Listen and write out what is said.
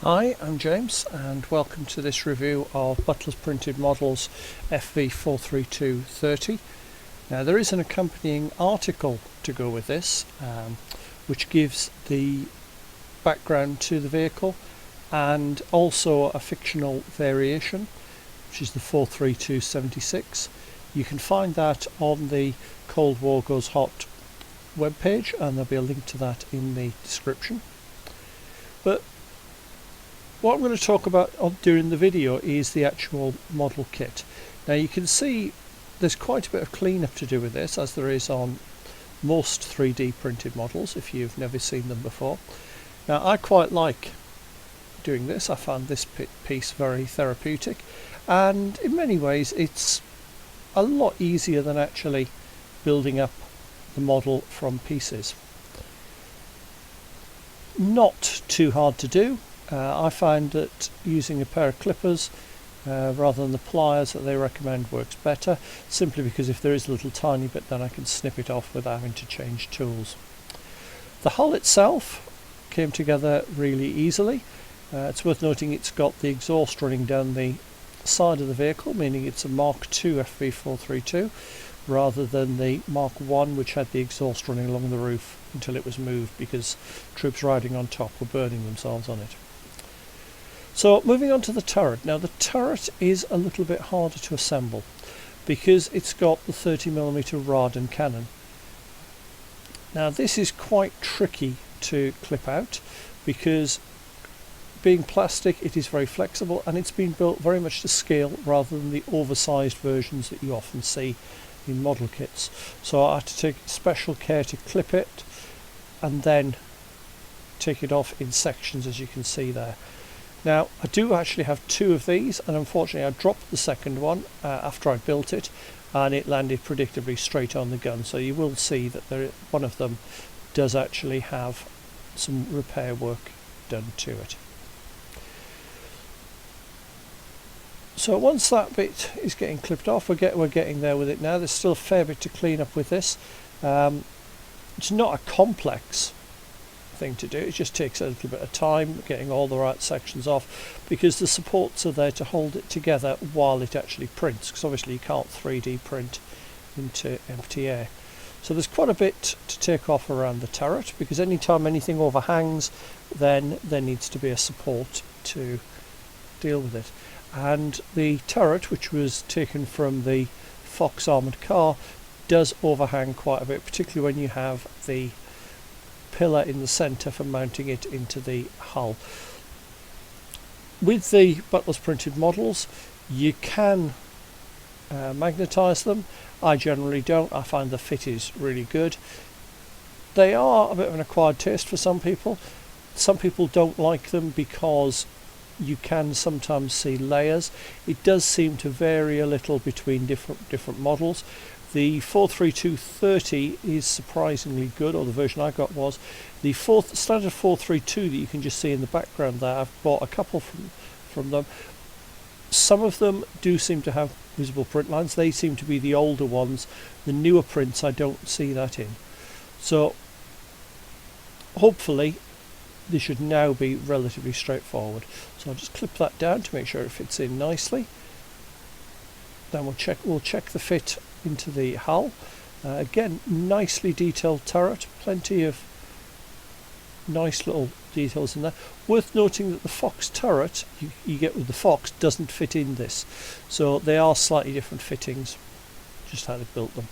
Hi, I'm James and welcome to this review of Butler's printed models FV432 Now there is an accompanying article to go with this which gives the background to the vehicle and also a fictional variation which is the 43276. You can find that on the Cold War Goes Hot webpage and there'll be a link to that in the description. But what I'm going to talk about during the video is the actual model kit. Now you can see there's quite a bit of cleanup to do with this, as there is on most 3D printed models if you've never seen them before. Now I quite like doing this. I found this piece very therapeutic, and in many ways it's a lot easier than actually building up the model from pieces. Not too hard to do. I find that using a pair of clippers rather than the pliers that they recommend works better, simply because if there is a little tiny bit then I can snip it off without having to change tools. The hull itself came together really easily. It's worth noting it's got the exhaust running down the side of the vehicle, meaning it's a Mark II FV432 rather than the Mark I, which had the exhaust running along the roof until it was moved because troops riding on top were burning themselves on it. So moving on to the turret. Now the turret is a little bit harder to assemble because it's got the 30mm rod and cannon. Now this is quite tricky to clip out because being plastic it is very flexible and it's been built very much to scale rather than the oversized versions that you often see in model kits. So I had to take special care to clip it and then take it off in sections, as you can see there. Now I do actually have two of these, and unfortunately I dropped the second one after I built it and it landed predictably straight on the gun, so you will see that one of them does actually have some repair work done to it. So once that bit is getting clipped off, we're getting there with it now. There's still a fair bit to clean up with this. It's not a complex thing to do, it just takes a little bit of time getting all the right sections off because the supports are there to hold it together while it actually prints, because obviously you can't 3D print into empty air. So there's quite a bit to take off around the turret, because anytime anything overhangs then there needs to be a support to deal with it. And the turret, which was taken from the Fox armoured car, does overhang quite a bit, particularly when you have the pillar in the centre for mounting it into the hull. With the Butler's printed models you can magnetise them. I generally don't. I find the fit is really good. They are a bit of an acquired taste for some people. Some people don't like them because you can sometimes see layers. It does seem to vary a little between different models. The 43230 is surprisingly good, or the version I got was. The standard 432 that you can just see in the background there, I've bought a couple from them. Some of them do seem to have visible print lines. They seem to be the older ones. The newer prints I don't see that in. So hopefully this should now be relatively straightforward. So I'll just clip that down to make sure it fits in nicely. Then we'll check the fit into the hull. Again, nicely detailed turret, plenty of nice little details in there. Worth noting that the Fox turret you get with the Fox doesn't fit in this, so they are slightly different fittings, just how they built them.